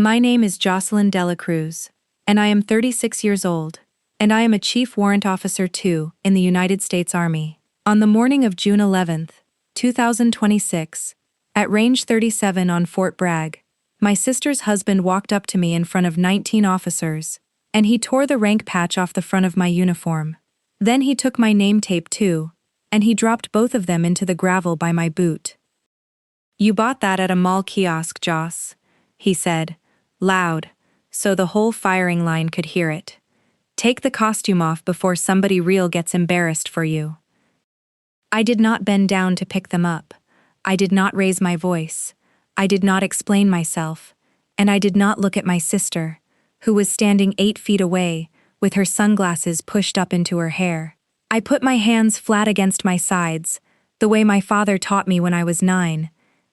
My name is Jocelyn Dela Cruz, and I am 36 years old, and I am a Chief Warrant Officer 2 in the United States Army. On the morning of June 11, 2026, at Range 37 on Fort Bragg, my sister's husband walked up to me in front of 19 officers, and he tore the rank patch off the front of my uniform. Then he took my name tape too, and he dropped both of them into the gravel by my boot. "You bought that at a mall kiosk, Joss," he said, loud, so the whole firing line could hear it. "Take the costume off before somebody real gets embarrassed for you." I did not bend down to pick them up. I did not raise my voice. I did not explain myself, and I did not look at my sister, who was standing 8 feet away, with her sunglasses pushed up into her hair. I put my hands flat against my sides, the way my father taught me when I was 9,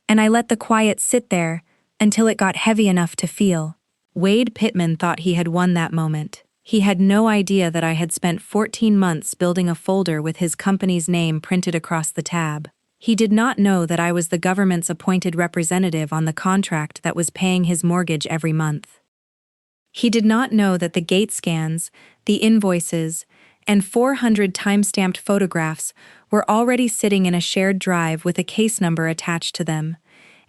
and I let the quiet sit there until it got heavy enough to feel. Wade Pittman thought he had won that moment. He had no idea that I had spent 14 months building a folder with his company's name printed across the tab. He did not know that I was the government's appointed representative on the contract that was paying his mortgage every month. He did not know that the gate scans, the invoices, and 400 time-stamped photographs were already sitting in a shared drive with a case number attached to them,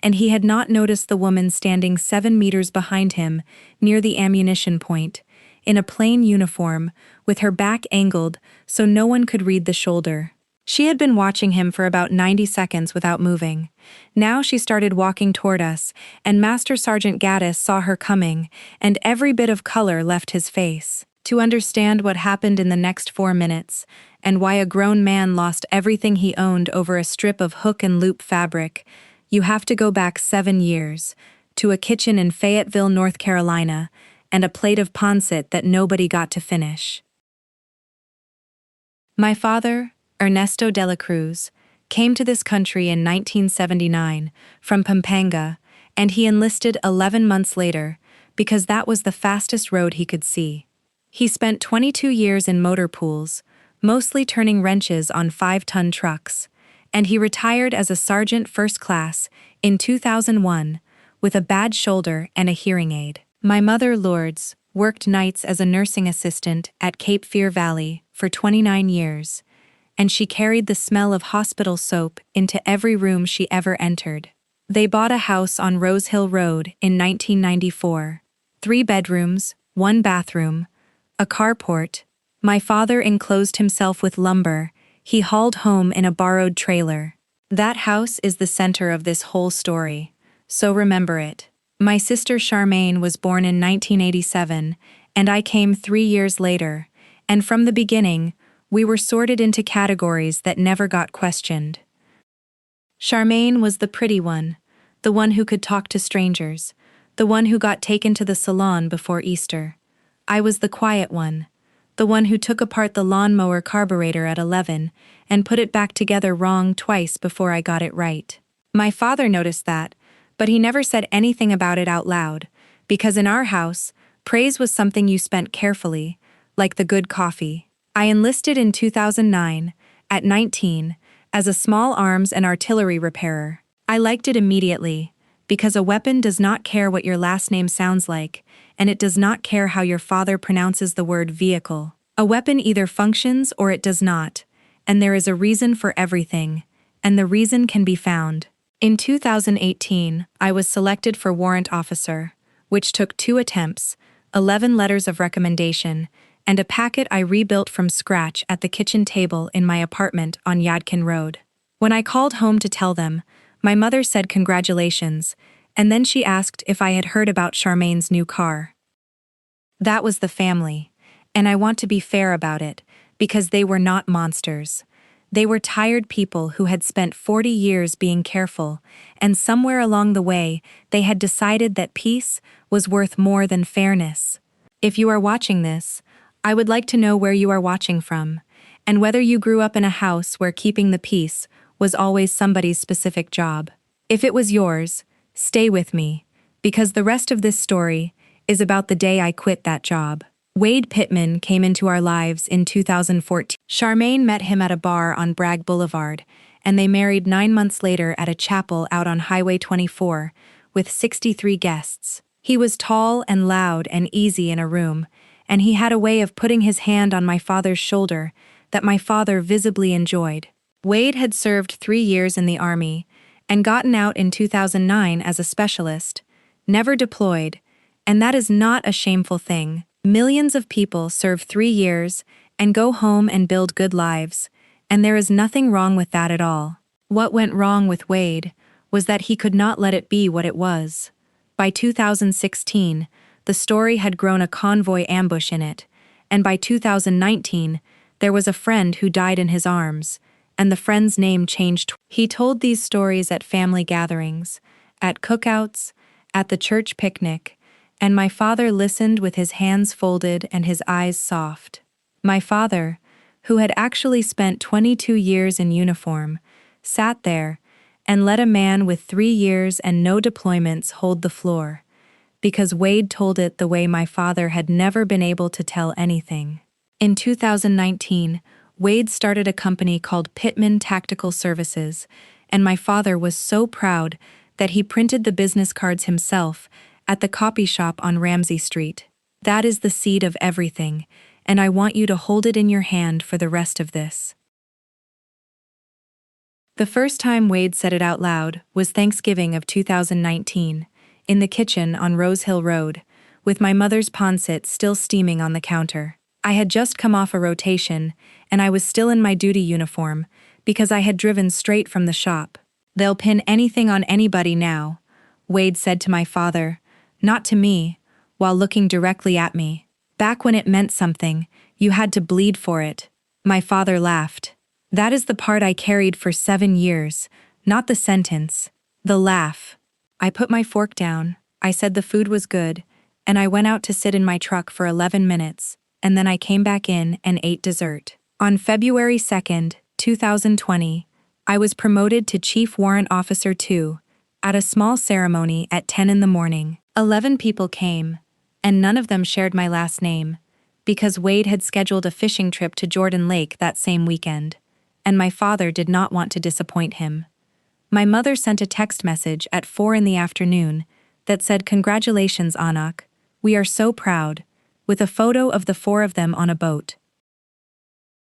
and he had not noticed the woman standing 7 meters behind him near the ammunition point, in a plain uniform, with her back angled so no one could read the shoulder. She had been watching him for about 90 seconds without moving. Now she started walking toward us, and Master Sergeant Gaddis saw her coming, and every bit of color left his face. To understand what happened in the next 4 minutes, and why a grown man lost everything he owned over a strip of hook and loop fabric, you have to go back 7 years, to a kitchen in Fayetteville, North Carolina, and a plate of pancit that nobody got to finish. My father, Ernesto de la Cruz, came to this country in 1979 from Pampanga, and he enlisted 11 months later because that was the fastest road he could see. He spent 22 years in motor pools, mostly turning wrenches on 5-ton trucks, and he retired as a sergeant first class in 2001 with a bad shoulder and a hearing aid. My mother, Lourdes, worked nights as a nursing assistant at Cape Fear Valley for 29 years, and she carried the smell of hospital soap into every room she ever entered. They bought a house on Rose Hill Road in 1994. 3 bedrooms, 1 bathroom, a carport. My father enclosed himself with lumber. He hauled home in a borrowed trailer. That house is the center of this whole story, so remember it. My sister Charmaine was born in 1987, and I came 3 years later, and from the beginning, we were sorted into categories that never got questioned. Charmaine was the pretty one, the one who could talk to strangers, the one who got taken to the salon before Easter. I was the quiet one, the one who took apart the lawnmower carburetor at 11 and put it back together wrong twice before I got it right. My father noticed that, but he never said anything about it out loud, because in our house, praise was something you spent carefully, like the good coffee. I enlisted in 2009, at 19, as a small arms and artillery repairer. I liked it immediately, because a weapon does not care what your last name sounds like, and it does not care how your father pronounces the word vehicle. A weapon either functions or it does not, and there is a reason for everything, and the reason can be found. In 2018, I was selected for warrant officer, which took 2 attempts, 11 letters of recommendation, and a packet I rebuilt from scratch at the kitchen table in my apartment on Yadkin Road. When I called home to tell them, my mother said congratulations, and then she asked if I had heard about Charmaine's new car. That was the family, and I want to be fair about it, because they were not monsters. They were tired people who had spent 40 years being careful, and somewhere along the way, they had decided that peace was worth more than fairness. If you are watching this, I would like to know where you are watching from, and whether you grew up in a house where keeping the peace was always somebody's specific job. If it was yours, stay with me, because the rest of this story is about the day I quit that job. Wade Pittman came into our lives in 2014. Charmaine met him at a bar on Bragg Boulevard, and they married 9 months later at a chapel out on Highway 24, with 63 guests. He was tall and loud and easy in a room, and he had a way of putting his hand on my father's shoulder that my father visibly enjoyed. Wade had served 3 years in the Army and gotten out in 2009 as a specialist, never deployed, and that is not a shameful thing. Millions of people serve 3 years and go home and build good lives, and there is nothing wrong with that at all. What went wrong with Wade was that he could not let it be what it was. By 2016, the story had grown a convoy ambush in it, and by 2019, there was a friend who died in his arms, and the friend's name changed. He told these stories at family gatherings, at cookouts, at the church picnic, and my father listened with his hands folded and his eyes soft. My father, who had actually spent 22 years in uniform, sat there and let a man with 3 years and no deployments hold the floor, because Wade told it the way my father had never been able to tell anything. In 2019, Wade started a company called Pittman Tactical Services, and my father was so proud that he printed the business cards himself at the copy shop on Ramsey Street. That is the seed of everything, and I want you to hold it in your hand for the rest of this. The first time Wade said it out loud was Thanksgiving of 2019, in the kitchen on Rose Hill Road, with my mother's pancit still steaming on the counter. I had just come off a rotation, and I was still in my duty uniform, because I had driven straight from the shop. "They'll pin anything on anybody now," Wade said to my father, not to me, while looking directly at me. "Back when it meant something, you had to bleed for it." My father laughed. That is the part I carried for 7 years, not the sentence, the laugh. I put my fork down, I said the food was good, and I went out to sit in my truck for 11 minutes, and then I came back in and ate dessert. On February 2nd, 2020, I was promoted to Chief Warrant Officer 2, at a small ceremony at 10 in the morning. 11 people came, and none of them shared my last name, because Wade had scheduled a fishing trip to Jordan Lake that same weekend, and my father did not want to disappoint him. My mother sent a text message at 4 in the afternoon that said, "Congratulations, Anak, we are so proud," with a photo of the 4 of them on a boat.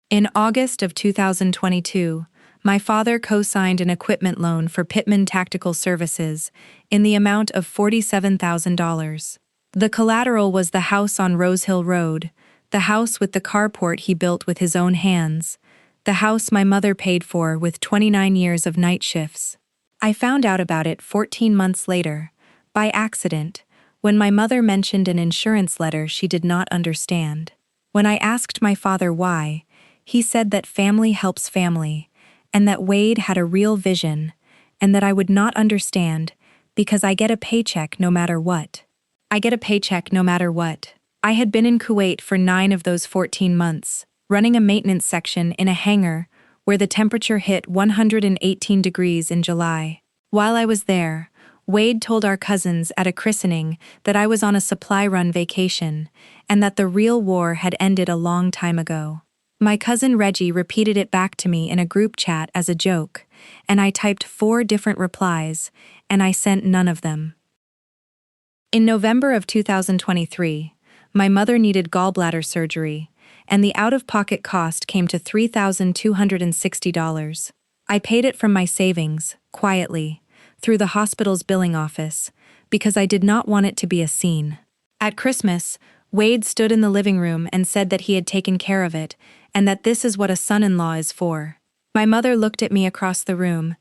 In August of 2022, my father co-signed an equipment loan for Pittman Tactical Services in the amount of $47,000. The collateral was the house on Rose Hill Road, the house with the carport he built with his own hands, the house my mother paid for with 29 years of night shifts. I found out about it 14 months later, by accident, when my mother mentioned an insurance letter she did not understand. When I asked my father why, he said that family helps family, and that Wade had a real vision, and that I would not understand because I get a paycheck no matter what. I get a paycheck no matter what. I had been in Kuwait for 9 of those 14 months, running a maintenance section in a hangar where the temperature hit 118 degrees in July. While I was there, Wade told our cousins at a christening that I was on a supply run vacation and that the real war had ended a long time ago. My cousin Reggie repeated it back to me in a group chat as a joke, and I typed 4 different replies, and I sent none of them. In November of 2023, my mother needed gallbladder surgery, and the out-of-pocket cost came to $3,260. I paid it from my savings, quietly, through the hospital's billing office, because I did not want it to be a scene. At Christmas, Wade stood in the living room and said that he had taken care of it, and that this is what a son-in-law is for. My mother looked at me across the room,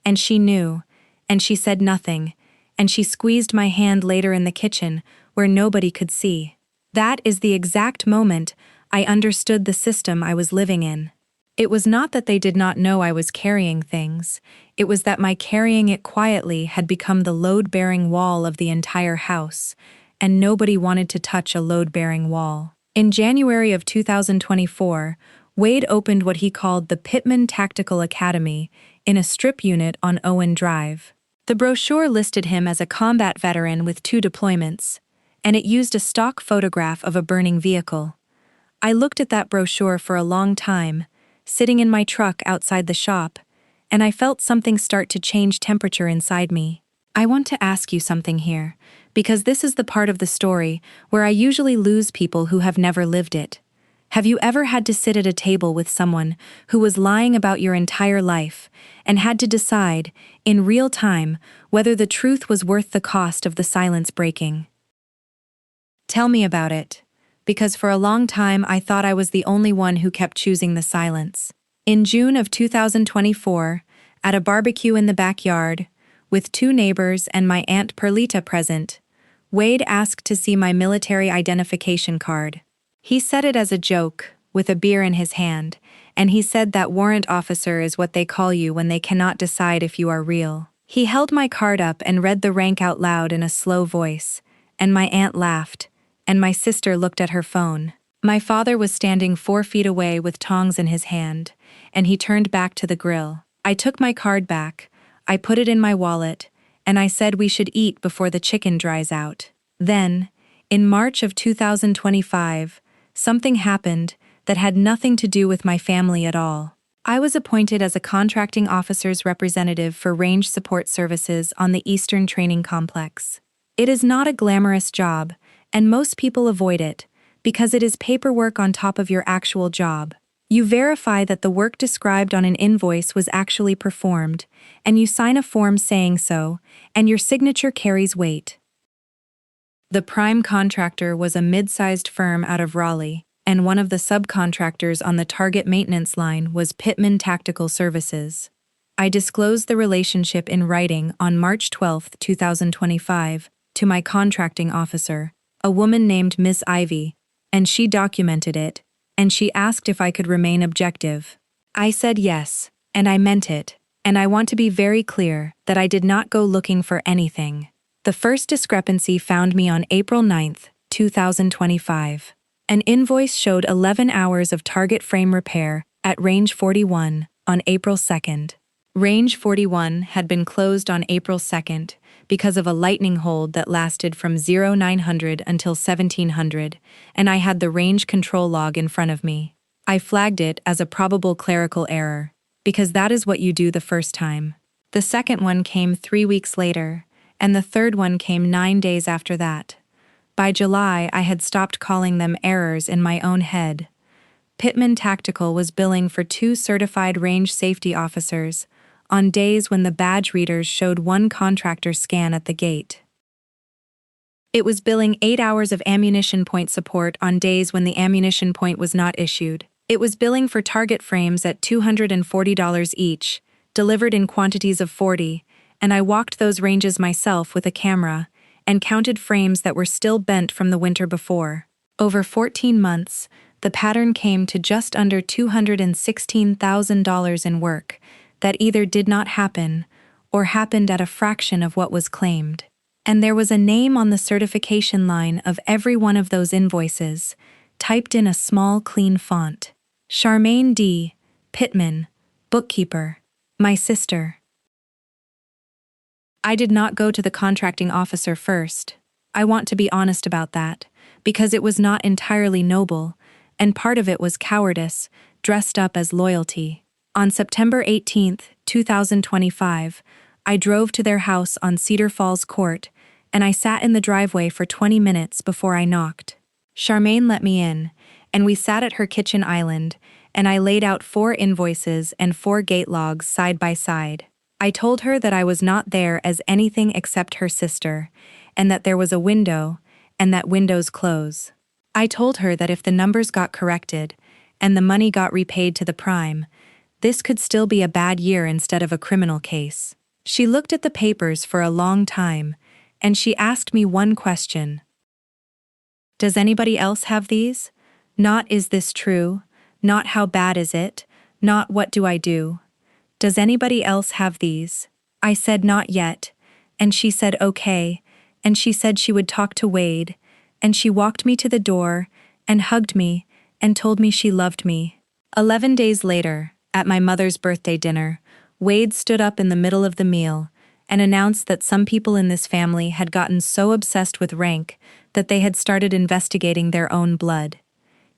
and she knew, and she said nothing, and she squeezed my hand later in the kitchen, where nobody could see. That is the exact moment I understood the system I was living in. It was not that they did not know I was carrying things, it was that my carrying it quietly had become the load-bearing wall of the entire house, and nobody wanted to touch a load-bearing wall. In January of 2024, Wade opened what he called the Pittman Tactical Academy in a strip unit on Owen Drive. The brochure listed him as a combat veteran with 2 deployments, and it used a stock photograph of a burning vehicle. I looked at that brochure for a long time, sitting in my truck outside the shop, and I felt something start to change temperature inside me. I want to ask you something here, because this is the part of the story where I usually lose people who have never lived it. Have you ever had to sit at a table with someone who was lying about your entire life and had to decide, in real time, whether the truth was worth the cost of the silence breaking? Tell me about it, because for a long time I thought I was the only one who kept choosing the silence. In June of 2024, at a barbecue in the backyard, with two neighbors and my Aunt Perlita present, Wade asked to see my military identification card. He said it as a joke, with a beer in his hand, and he said that warrant officer is what they call you when they cannot decide if you are real. He held my card up and read the rank out loud in a slow voice, and my aunt laughed, and my sister looked at her phone. My father was standing 4 feet away with tongs in his hand, and he turned back to the grill. I took my card back, I put it in my wallet, and I said we should eat before the chicken dries out. Then, in March of 2025, something happened that had nothing to do with my family at all. I was appointed as a contracting officer's representative for range support services on the Eastern Training Complex. It is not a glamorous job, and most people avoid it, because it is paperwork on top of your actual job. You verify that the work described on an invoice was actually performed, and you sign a form saying so, and your signature carries weight. The prime contractor was a mid-sized firm out of Raleigh, and one of the subcontractors on the target maintenance line was Pittman Tactical Services. I disclosed the relationship in writing on March 12, 2025, to my contracting officer, a woman named Miss Ivy, and she documented it, and she asked if I could remain objective. I said yes, and I meant it, and I want to be very clear that I did not go looking for anything. The first discrepancy found me on April 9, 2025. An invoice showed 11 hours of target frame repair at Range 41 on April 2nd. Range 41 had been closed on April 2nd because of a lightning hold that lasted from 0900 until 1700, and I had the range control log in front of me. I flagged it as a probable clerical error, because that is what you do the first time. The second one came 3 weeks later, and the third one came 9 days after that. By July, I had stopped calling them errors in my own head. Pittman Tactical was billing for 2 certified range safety officers on days when the badge readers showed 1 contractor scan at the gate. It was billing 8 hours of ammunition point support on days when the ammunition point was not issued. It was billing for target frames at $240 each, delivered in quantities of 40, and I walked those ranges myself with a camera and counted frames that were still bent from the winter before. Over 14 months, the pattern came to just under $216,000 in work that either did not happen or happened at a fraction of what was claimed. And there was a name on the certification line of every one of those invoices, typed in a small, clean font. Charmaine D. Pittman, bookkeeper, my sister. I did not go to the contracting officer first. I want to be honest about that, because it was not entirely noble, and part of it was cowardice, dressed up as loyalty. On September 18, 2025, I drove to their house on Cedar Falls Court, and I sat in the driveway for 20 minutes before I knocked. Charmaine let me in, and we sat at her kitchen island, and I laid out 4 invoices and 4 gate logs side by side. I told her that I was not there as anything except her sister, and that there was a window, and that windows close. I told her that if the numbers got corrected, and the money got repaid to the prime, this could still be a bad year instead of a criminal case. She looked at the papers for a long time, and she asked me one question. Does anybody else have these? Not is this true, not how bad is it, not what do I do. Does anybody else have these? I said not yet, and she said okay, and she said she would talk to Wade, and she walked me to the door, and hugged me, and told me she loved me. 11 days later, at my mother's birthday dinner, Wade stood up in the middle of the meal and announced that some people in this family had gotten so obsessed with rank that they had started investigating their own blood.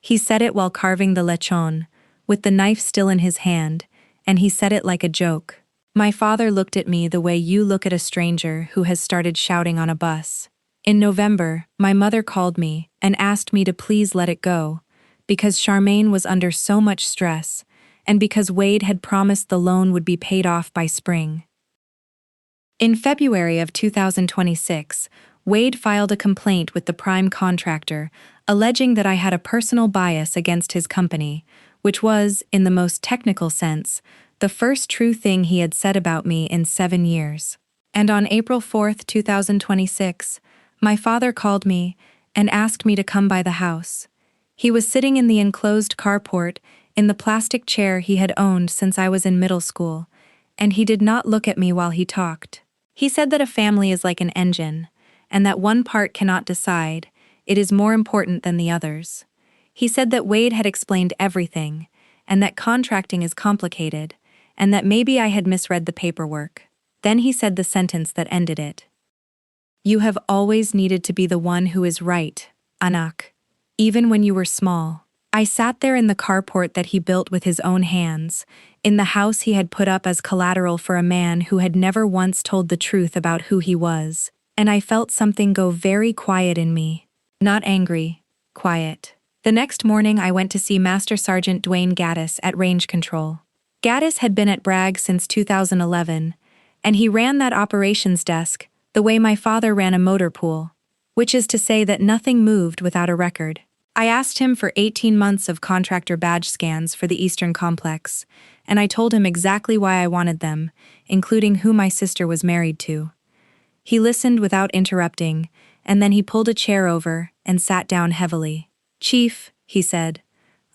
He said it while carving the lechon, with the knife still in his hand, and he said it like a joke. My father looked at me the way you look at a stranger who has started shouting on a bus. In November, my mother called me and asked me to please let it go, because Charmaine was under so much stress, and because Wade had promised the loan would be paid off by spring. In February of 2026, Wade filed a complaint with the prime contractor, alleging that I had a personal bias against his company, which was, in the most technical sense, the first true thing he had said about me in 7 years. And on April 4, 2026, my father called me and asked me to come by the house. He was sitting in the enclosed carport in the plastic chair he had owned since I was in middle school, and he did not look at me while he talked. He said that a family is like an engine, and that one part cannot decide, it is more important than the others. He said that Wade had explained everything, and that contracting is complicated, and that maybe I had misread the paperwork. Then he said the sentence that ended it. You have always needed to be the one who is right, Anak. Even when you were small. I sat there in the carport that he built with his own hands, in the house he had put up as collateral for a man who had never once told the truth about who he was, and I felt something go very quiet in me. Not angry, quiet. The next morning I went to see Master Sergeant Dwayne Gaddis at Range Control. Gaddis had been at Bragg since 2011, and he ran that operations desk the way my father ran a motor pool, which is to say that nothing moved without a record. I asked him for 18 months of contractor badge scans for the Eastern Complex, and I told him exactly why I wanted them, including who my sister was married to. He listened without interrupting, and then he pulled a chair over and sat down heavily. Chief, he said,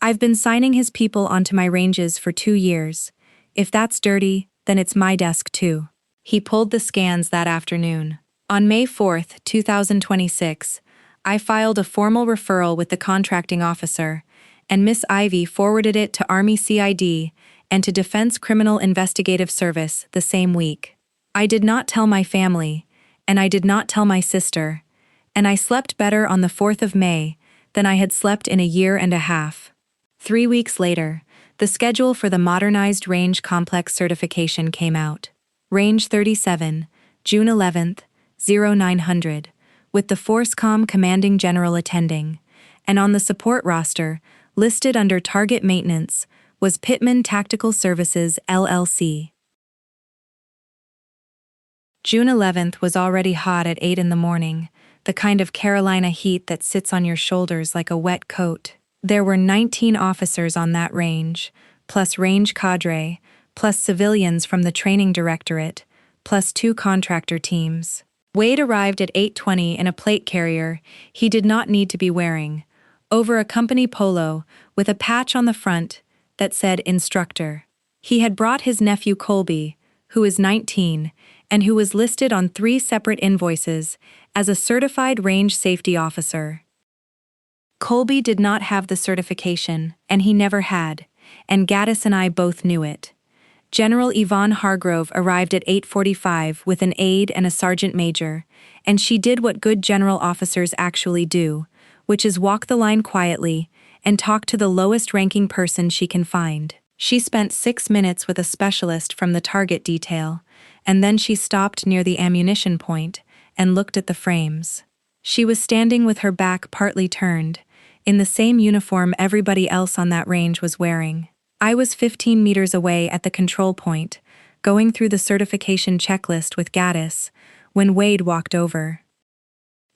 I've been signing his people onto my ranges for 2 years. If that's dirty, then it's my desk too. He pulled the scans that afternoon. On May 4, 2026, I filed a formal referral with the contracting officer, and Miss Ivy forwarded it to Army CID and to Defense Criminal Investigative Service the same week. I did not tell my family, and I did not tell my sister, and I slept better on the 4th of May than I had slept in a year and a half. 3 weeks later, the schedule for the modernized Range Complex certification came out. Range 37, June 11th, 0900, with the FORCECOM Commanding General attending, and on the support roster, listed under Target Maintenance, was Pittman Tactical Services, LLC. June 11th was already hot at 8 in the morning, the kind of Carolina heat that sits on your shoulders like a wet coat. There were 19 officers on that range, plus range cadre, plus civilians from the training directorate, plus 2 contractor teams. Wade arrived at 8:20 in a plate carrier he did not need to be wearing, over a company polo with a patch on the front that said instructor. He had brought his nephew Colby, who is 19, and who was listed on 3 separate invoices as a certified range safety officer. Colby did not have the certification, and he never had, and Gaddis and I both knew it. General Yvonne Hargrove arrived at 8:45 with an aide and a sergeant major, and she did what good general officers actually do, which is walk the line quietly and talk to the lowest-ranking person she can find. She spent 6 minutes with a specialist from the target detail, and then she stopped near the ammunition point and looked at the frames. She was standing with her back partly turned, in the same uniform everybody else on that range was wearing. I was 15 meters away at the control point, going through the certification checklist with Gaddis, when Wade walked over.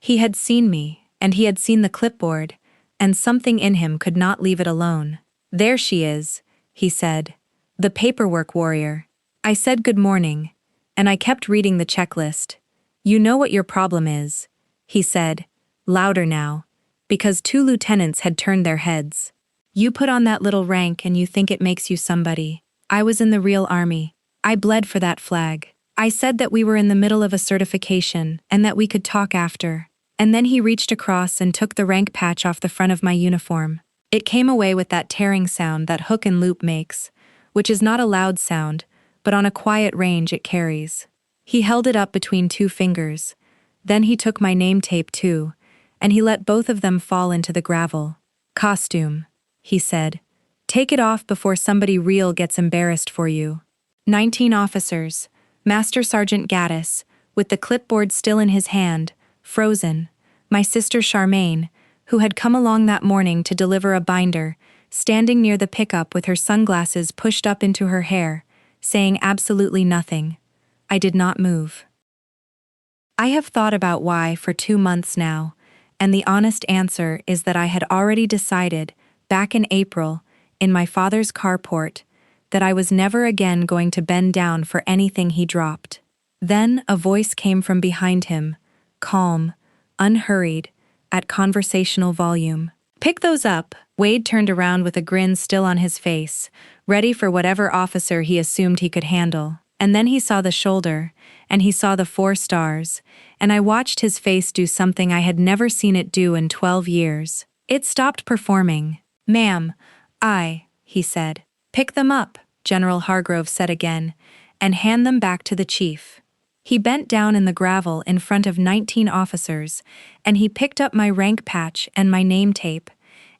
He had seen me, and he had seen the clipboard, and something in him could not leave it alone. There she is, he said. The paperwork warrior. I said good morning, and I kept reading the checklist. You know what your problem is, he said, louder now, because 2 lieutenants had turned their heads. You put on that little rank and you think it makes you somebody. I was in the real army. I bled for that flag. I said that we were in the middle of a certification and that we could talk after. And then he reached across and took the rank patch off the front of my uniform. It came away with that tearing sound that hook and loop makes, which is not a loud sound, but on a quiet range it carries. He held it up between 2 fingers. Then he took my name tape too, and he let both of them fall into the gravel. Costume, he said. Take it off before somebody real gets embarrassed for you. 19 officers, Master Sergeant Gaddis, with the clipboard still in his hand, frozen, my sister Charmaine, who had come along that morning to deliver a binder, standing near the pickup with her sunglasses pushed up into her hair, saying absolutely nothing. I did not move. I have thought about why for 2 months now, and the honest answer is that I had already decided, back in April, in my father's carport, that I was never again going to bend down for anything he dropped. Then a voice came from behind him, calm, unhurried, at conversational volume. "Pick those up." Wade turned around with a grin still on his face, ready for whatever officer he assumed he could handle. And then he saw the shoulder, and he saw the 4 stars, and I watched his face do something I had never seen it do in 12 years. It stopped performing. "Ma'am, he said. "Pick them up," General Hargrove said again, "and hand them back to the chief." He bent down in the gravel in front of 19 officers, and he picked up my rank patch and my name tape,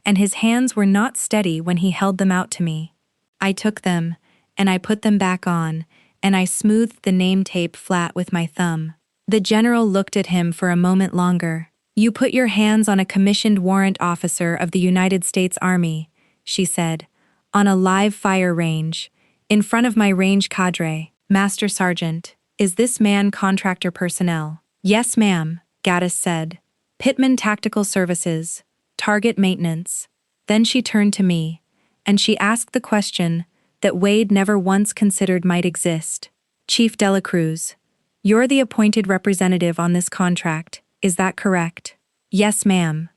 and his hands were not steady when he held them out to me. I took them, and I put them back on, and I smoothed the name tape flat with my thumb. The general looked at him for a moment longer. "You put your hands on a commissioned warrant officer of the United States Army," she said, "on a live fire range, in front of my range cadre. Master Sergeant, is this man contractor personnel?" "Yes, ma'am," Gaddis said. "Pittman Tactical Services, target maintenance." Then she turned to me, and she asked the question that Wade never once considered might exist. "Chief Dela Cruz, you're the appointed representative on this contract, is that correct?" "Yes, ma'am."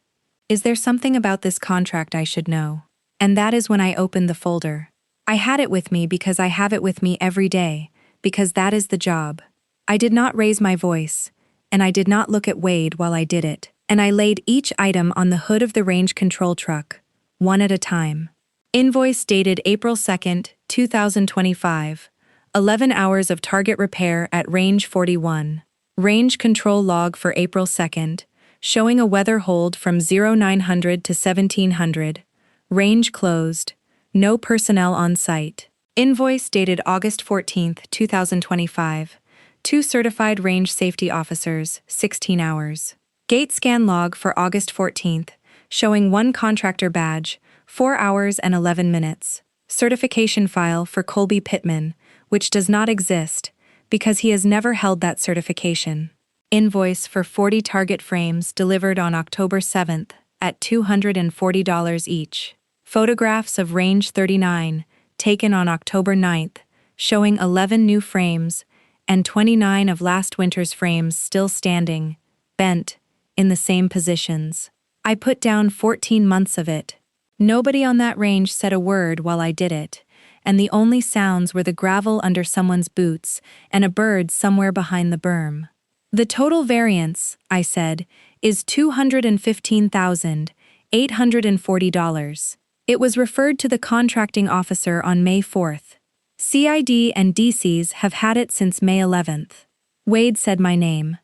"Is there something about this contract I should know?" And that is when I opened the folder. I had it with me because I have it with me every day, because that is the job. I did not raise my voice, and I did not look at Wade while I did it, and I laid each item on the hood of the range control truck, one at a time. Invoice dated April 2nd, 2025. 11 hours of target repair at range 41. Range control log for April 2nd, showing a weather hold from 0900 to 1700. Range closed. No personnel on site. Invoice dated August 14th, 2025. 2 certified range safety officers, 16 hours. Gate scan log for August 14th, showing 1 contractor badge, 4 hours and 11 minutes. Certification file for Colby Pittman, which does not exist, because he has never held that certification. Invoice for 40 target frames delivered on October 7th at $240 each. Photographs of range 39, taken on October 9th, showing 11 new frames, and 29 of last winter's frames still standing, bent, in the same positions. I put down 14 months of it. Nobody on that range said a word while I did it, and the only sounds were the gravel under someone's boots and a bird somewhere behind the berm. "The total variance," I said, "is $215,840. It was referred to the contracting officer on May 4th. CID and DCs have had it since May 11th. Wade said my name.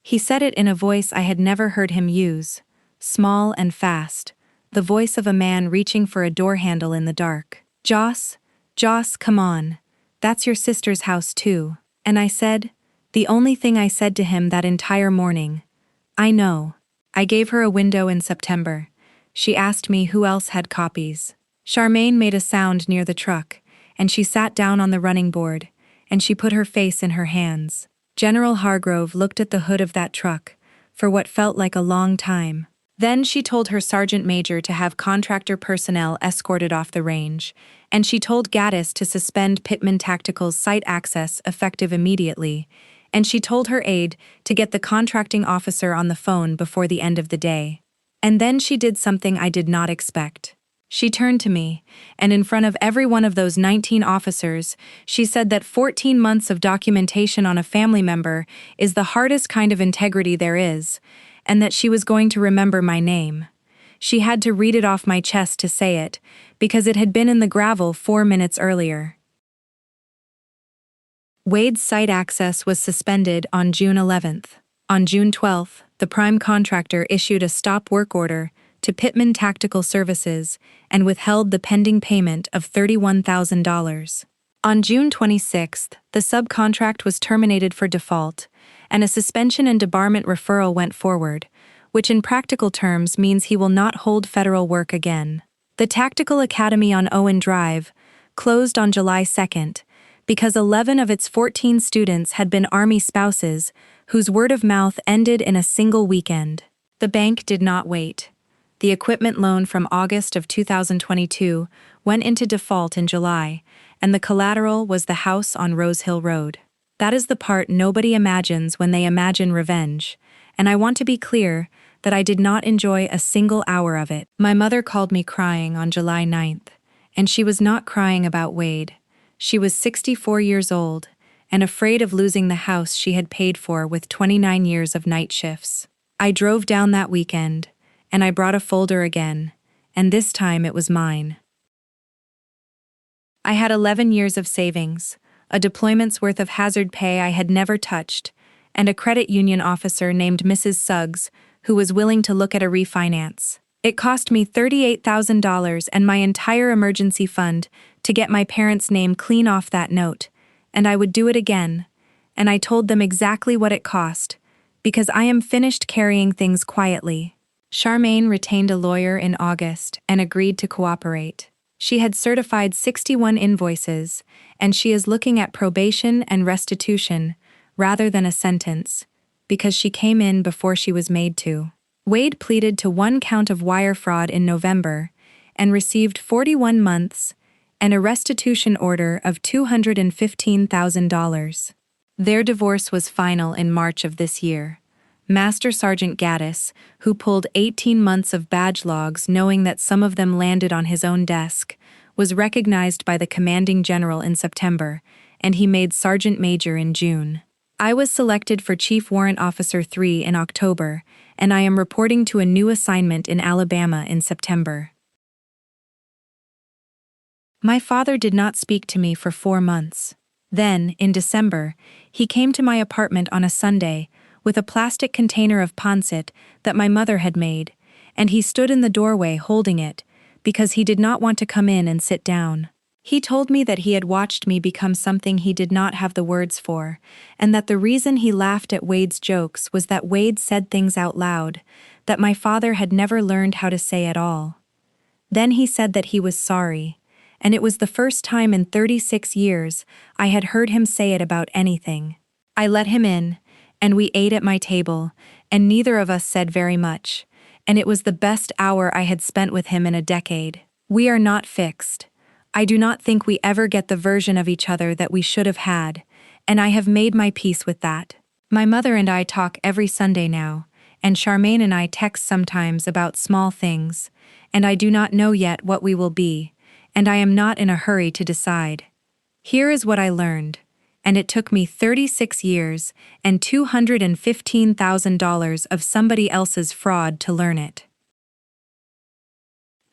He said it in a voice I had never heard him use, small and fast, the voice of a man reaching for a door handle in the dark. Joss, come on. That's your sister's house too." And I said, the only thing I said to him that entire morning, "I know." I gave her a window in September. She asked me who else had copies. Charmaine made a sound near the truck, and she sat down on the running board, and she put her face in her hands. General Hargrove looked at the hood of that truck, for what felt like a long time. Then she told her sergeant major to have contractor personnel escorted off the range, and she told Gaddis to suspend Pittman Tactical's site access effective immediately, and she told her aide to get the contracting officer on the phone before the end of the day. And then she did something I did not expect. She turned to me, and in front of every one of those 19 officers, she said that 14 months of documentation on a family member is the hardest kind of integrity there is, and that she was going to remember my name. She had to read it off my chest to say it, because it had been in the gravel 4 minutes earlier. Wade's site access was suspended on June 11th. On June 12th, the prime contractor issued a stop work order to Pittman Tactical Services and withheld the pending payment of $31,000. On June 26th, the subcontract was terminated for default, and a suspension and debarment referral went forward, which in practical terms means he will not hold federal work again. The Tactical Academy on Owen Drive closed on July 2nd because 11 of its 14 students had been Army spouses whose word of mouth ended in a single weekend. The bank did not wait. The equipment loan from August of 2022 went into default in July, and the collateral was the house on Rose Hill Road. That is the part nobody imagines when they imagine revenge, and I want to be clear that I did not enjoy a single hour of it. My mother called me crying on July 9th, and she was not crying about Wade. She was 64 years old and afraid of losing the house she had paid for with 29 years of night shifts. I drove down that weekend, and I brought a folder again, and this time it was mine. I had 11 years of savings, a deployment's worth of hazard pay I had never touched, and a credit union officer named Mrs. Suggs who was willing to look at a refinance. It cost me $38,000 and my entire emergency fund to get my parents' name clean off that note, and I would do it again, and I told them exactly what it cost, because I am finished carrying things quietly. Charmaine retained a lawyer in August and agreed to cooperate. She had certified 61 invoices, and she is looking at probation and restitution rather than a sentence, because she came in before she was made to. Wade pleaded to 1 count of wire fraud in November and received 41 months and a restitution order of $215,000. Their divorce was final in March of this year. Master Sergeant Gaddis, who pulled 18 months of badge logs knowing that some of them landed on his own desk, was recognized by the commanding general in September, and he made Sergeant Major in June. I was selected for Chief Warrant Officer 3 in October, and I am reporting to a new assignment in Alabama in September. My father did not speak to me for 4 months. Then, in December, he came to my apartment on a Sunday with a plastic container of pancit that my mother had made, and he stood in the doorway holding it because he did not want to come in and sit down. He told me that he had watched me become something he did not have the words for, and that the reason he laughed at Wade's jokes was that Wade said things out loud that my father had never learned how to say at all. Then he said that he was sorry, and it was the first time in 36 years I had heard him say it about anything. I let him in, and we ate at my table, and neither of us said very much, and it was the best hour I had spent with him in a decade. We are not fixed. I do not think we ever get the version of each other that we should have had, and I have made my peace with that. My mother and I talk every Sunday now, and Charmaine and I text sometimes about small things, and I do not know yet what we will be, and I am not in a hurry to decide. Here is what I learned, and it took me 36 years and $215,000 of somebody else's fraud to learn it.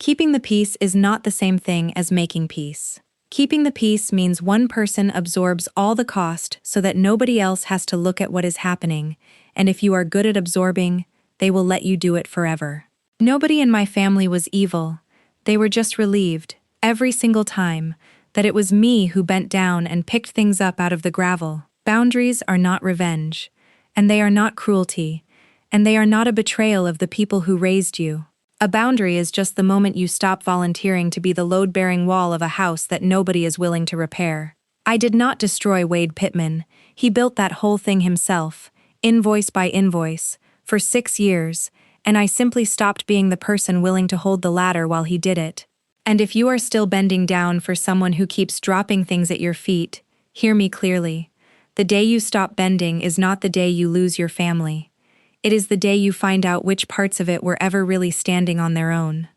Keeping the peace is not the same thing as making peace. Keeping the peace means one person absorbs all the cost so that nobody else has to look at what is happening, and if you are good at absorbing, they will let you do it forever. Nobody in my family was evil. They were just relieved, every single time, that it was me who bent down and picked things up out of the gravel. Boundaries are not revenge, and they are not cruelty, and they are not a betrayal of the people who raised you. A boundary is just the moment you stop volunteering to be the load-bearing wall of a house that nobody is willing to repair. I did not destroy Wade Pittman. He built that whole thing himself, invoice by invoice, for 6 years, and I simply stopped being the person willing to hold the ladder while he did it. And if you are still bending down for someone who keeps dropping things at your feet, hear me clearly. The day you stop bending is not the day you lose your family. It is the day you find out which parts of it were ever really standing on their own.